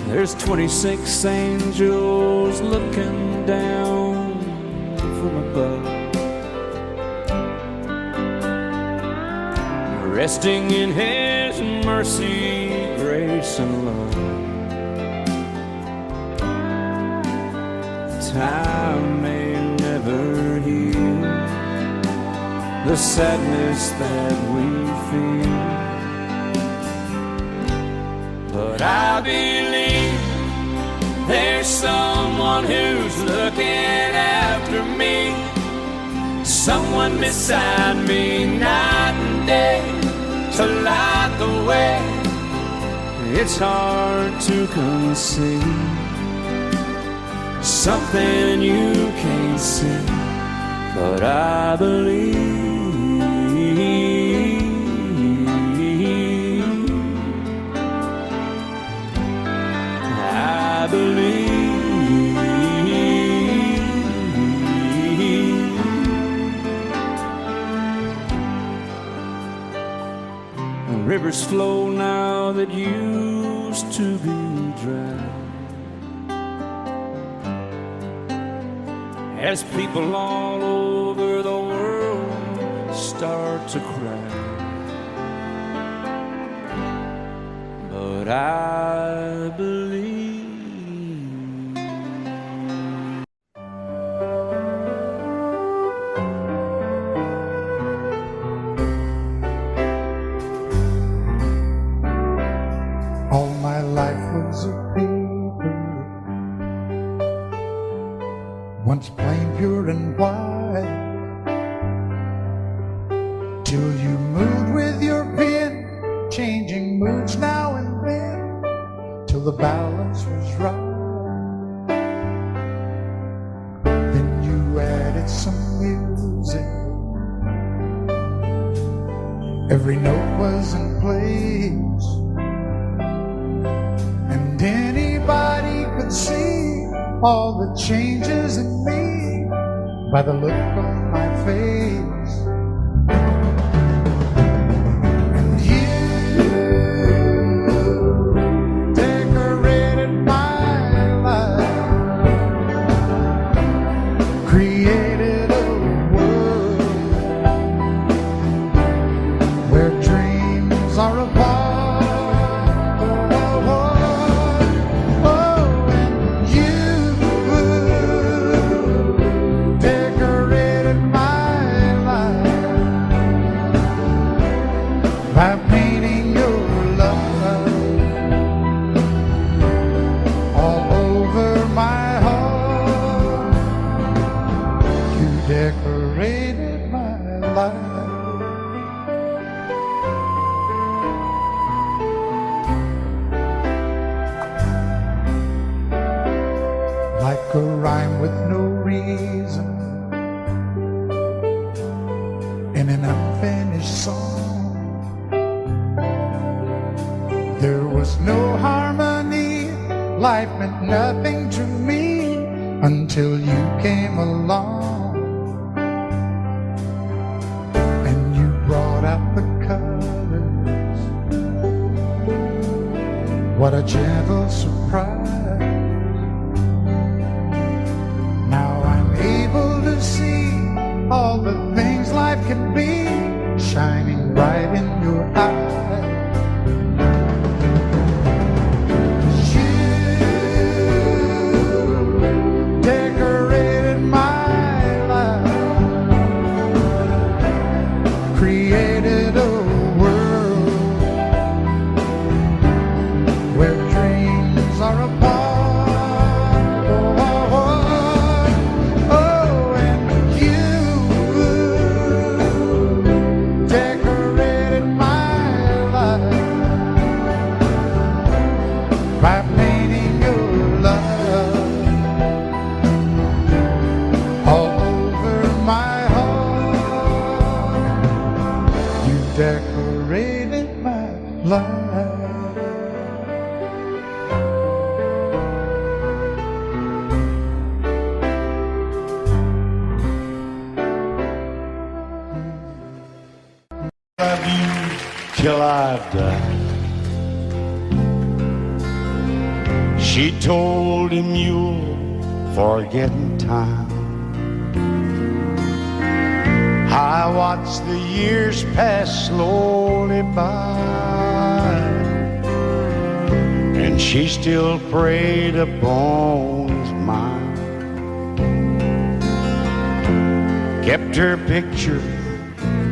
There's 26 angels looking down from above, resting in His mercy, grace, and love. Time may never heal the sadness that we feel, but I believe there's someone who's looking after me, someone beside me night and day to light the way. It's hard to conceive something you can't see, but I believe. I believe. rivers flow now that used to be dry. As people all over the world start to cry. But I believe all my life was a paper, once plain, pure and white, till you moved with your pen, changing moods now and then, till the balance was right. Then you added some music, every note was in place, and anybody could see all the changes in me by the look on my face. And you decorated my life, created a world where dreams are apart. By painting your love all over my heart, you decorated my life. Like a rhyme with no reason in an unfinished song. There was no harmony, life meant nothing to me until you came along. And you brought out the colors, what a gentle surprise. Now I'm able to see all the things life can be, shining bright in your eyes. Created a world where dreams are apart. Oh, and you decorated my life by painting your love all over my decorated my life. Love you till I die. She told him you'll forget in time. I watched the years pass slowly by, and she still preyed upon his mind. Kept her picture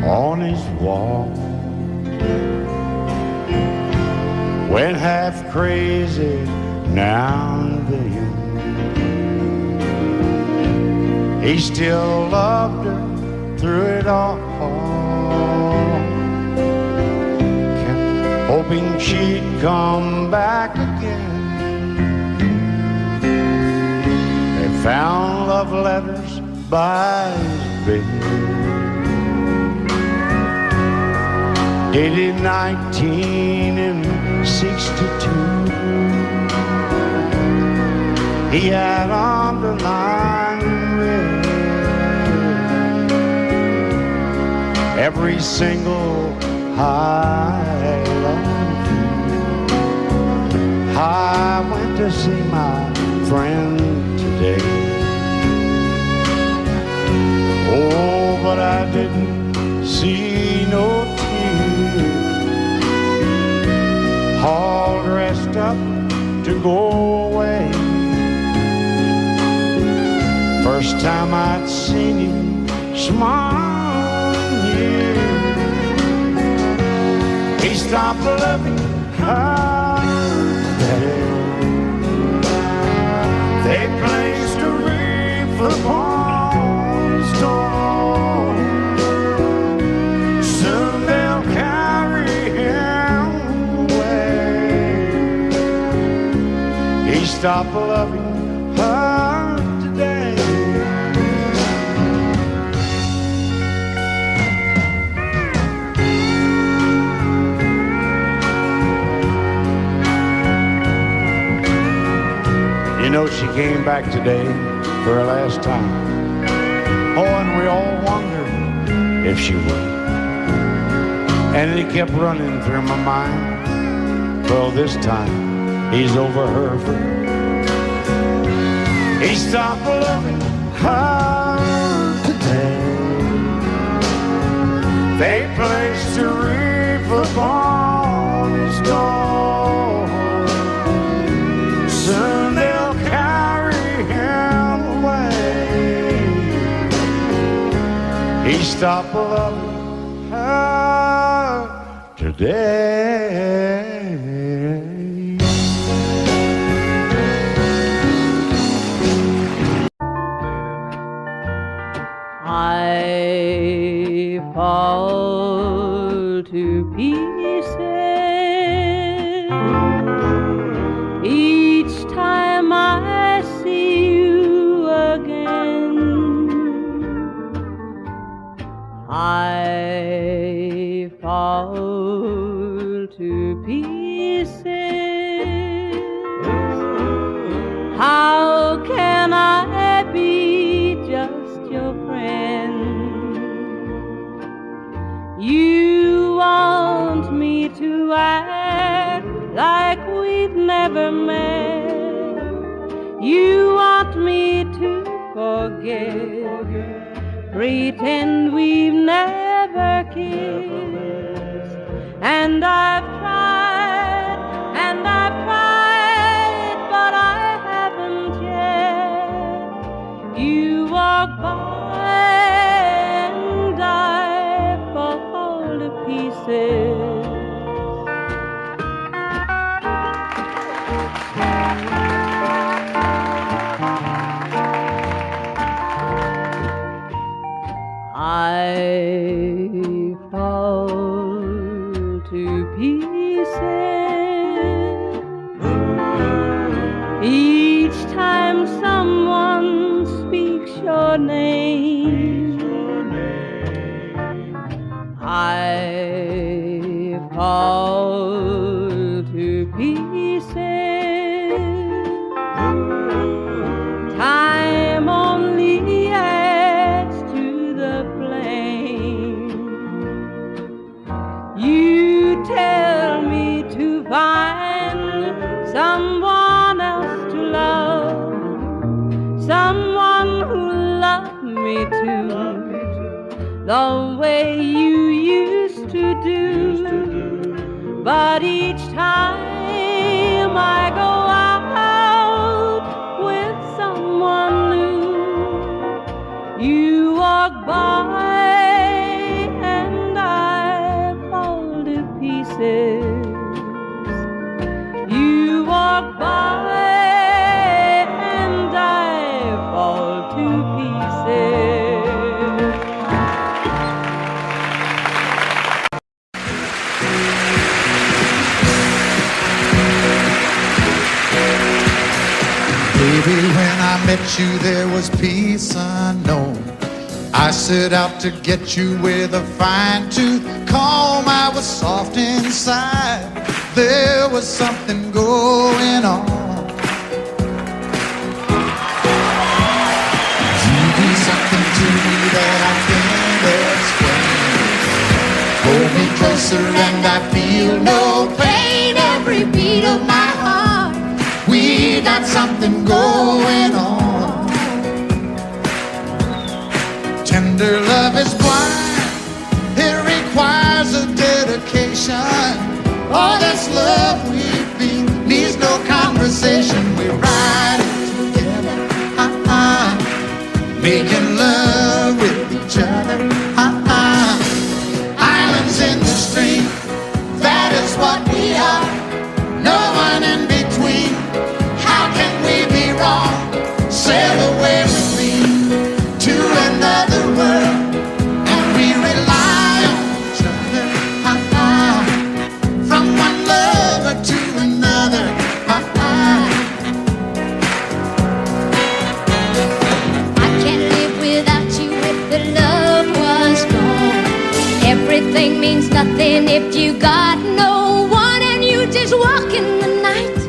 on his wall, went half crazy now and then. He still loved her through it all, kept hoping she'd come back again. They found love letters by his bed, dated 1962. He had underlined red every single highlight. I went to see my friend today. Oh, but I didn't see no tears. All dressed up to go away. First time I'd seen him smile in years. He stopped loving her. They placed a wreath upon his door. Soon they'll carry him away. He stopped loving her today. You know, she came back today for her last time. Oh, and we all wondered if she would. And it kept running through my mind. Well, this time he's over her for good. He stopped loving her today. They placed a wreath upon his door. Soon they'll carry him away. He stopped loving her today. I fall to pieces each time I see you again. I fall to pieces. How can I be just your friend? You want me to act like we've never met. You want me to forget, pretend we've never kissed. And I've tried, but I haven't yet. You walk by and I fall to pieces. I fall to pieces each time someone speaks your name. I fall to pieces. Time only adds to the flame. You tell me to find someone else to love, someone who loved me too, the way you used to do. But each time I go out with someone new, you walk by and I fall to pieces. You walk by and I fall to pieces. Baby, when I met you, there was peace unknown. I set out to get you with a fine-tooth comb. I was soft inside. There was something going on. You do something to me that I can't explain. Hold me closer and I feel no pain. Every beat of my heart something going on. Tender love is blind, it requires a dedication. All this love we feel needs no conversation. We ride it together, making love with each other. Islands in the stream, that is what we are. No one in between. How can we be wrong? Sail away with me to another world, and we rely on each other. From one lover to another. I can't live without you if the love was gone. Everything means nothing if you got no one, and you just walk in the night,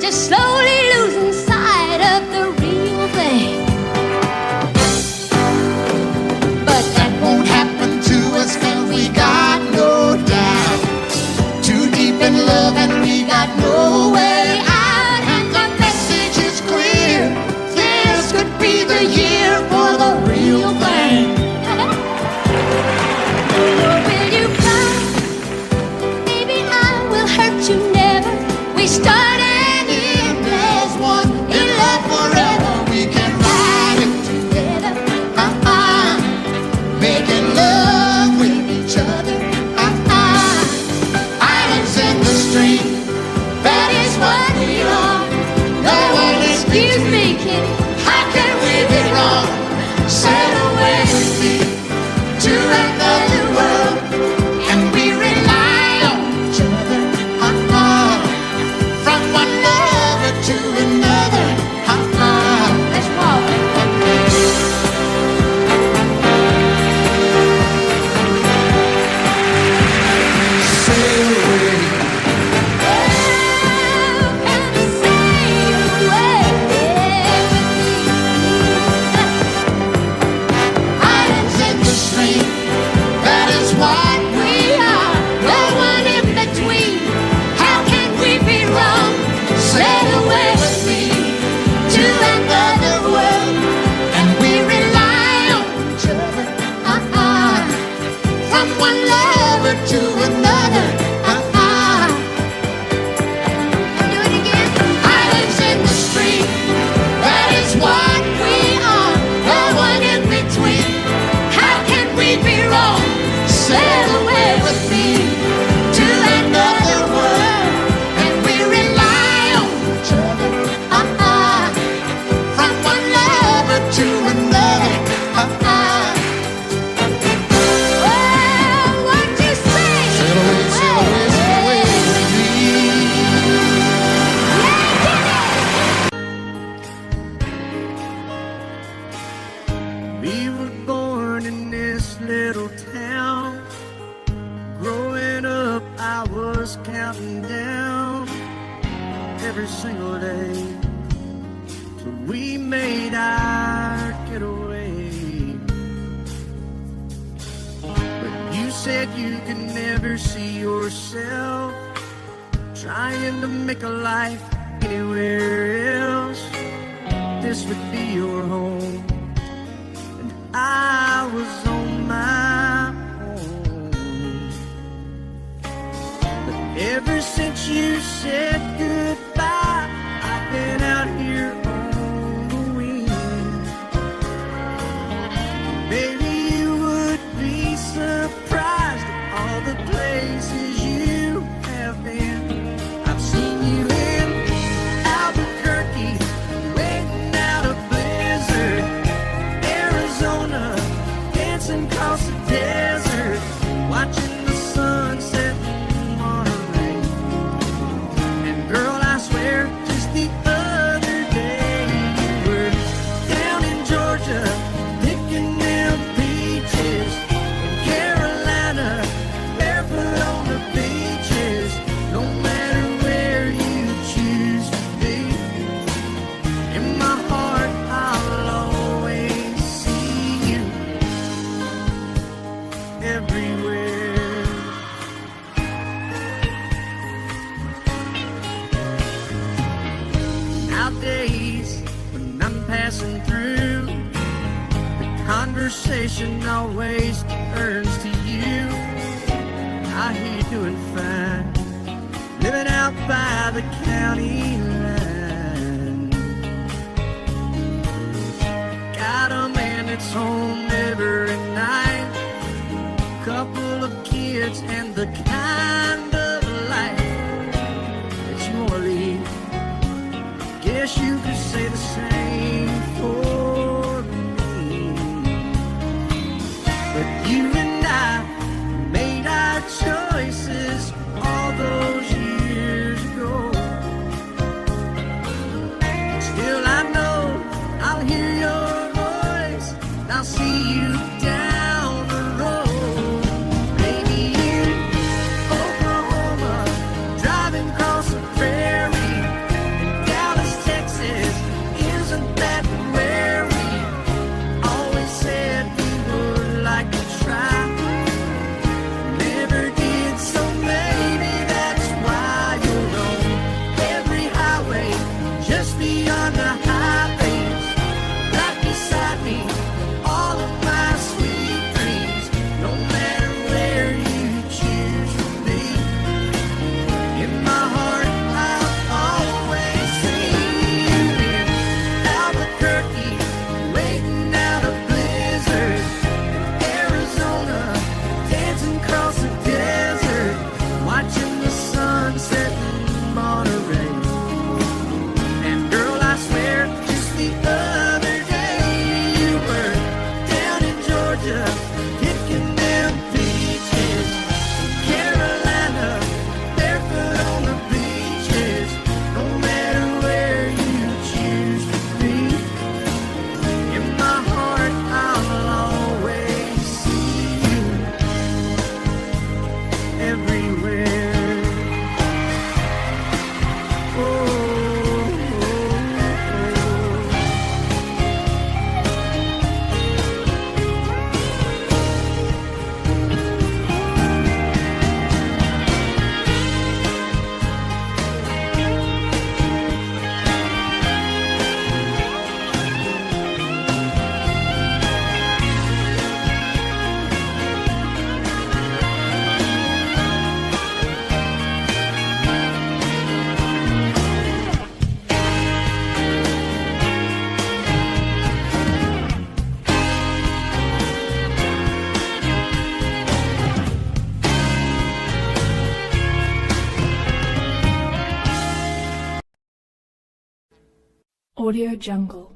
just slowly losing sight of the real thing. But that won't happen to us, 'cause we got no doubt. Too deep in love and we got no way out. And the message is clear, this could be the year for the real thing. Will you cry? Maybe I will hurt you never. We start and end as one. In love forever, we can ride it together. Making love with each other. Islands in the stream, that is what we are. No one is Excuse me, kitty. How can we be wrong? Sail away with me to another world, and we rely on each other. From one lover to another. Let's walk. Sail away. Islands in the stream, that is what we are. No one in between. How can we be wrong? Sail away with me to another world, and we rely on each other. From one lover to another. Do it again. Islands in the stream, that is what we are. No one in between. How can we be wrong? Sail away with me to another world, and we rely on each other. From one lover to another. Well, what you say? Sail away, sail away, sail away with me. We were born in this little town. Growing up, I was counting down every single day till we made our getaway. But you said you could never see yourself trying to make a life anywhere else. This would be your home, and I was on my own. But ever since you said goodbye, I've been out here on the wing. Maybe you would be surprised at all the places you have been. I've seen you in Albuquerque, waiting out a blizzard, Arizona, dancing across the desert, watching the sunset in Monterey. And girl, I swear, just the other day you were down in Georgia, picking them peaches. In Carolina, barefoot on the beaches. No matter where you choose to be, in my heart I'll always see you. conversation always turns to you. I hear you doing fine, living out by the county line. Got a man that's home every night, couple of kids and the kind of life that you wanna lead. Guess you could say the same for me. But you and I made our choices all those years ago. Still I know I'll hear your voice, and I'll see you down the road. Maybe in Oklahoma, driving across the prairie. Dallas, Texas, isn't that where we always said we would like to try? Never did, so maybe that's why you're on every highway, just beyond the highways, right beside me, all of my sweet dreams, no matter where you choose to be. In my heart, I'll always see you in Albuquerque, waiting out a blizzard, Arizona, dancing across the desert, watching the sunset in Monterey. And girl, I swear, just the other day you were down in Georgia, kicking them peaches. Carolina, barefoot on the beaches. No matter where you choose to be, in my heart I'll always see you everywhere. Oh. Audio Jungle.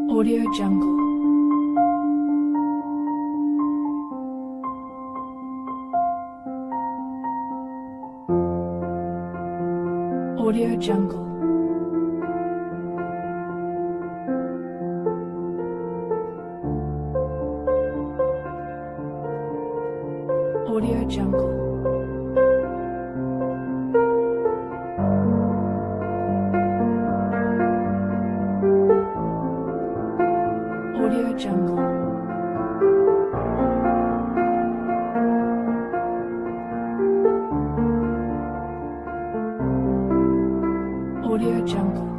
Audio Jungle. Audio Jungle. Audio Jungle. Audio Jungle. Audio Jungle.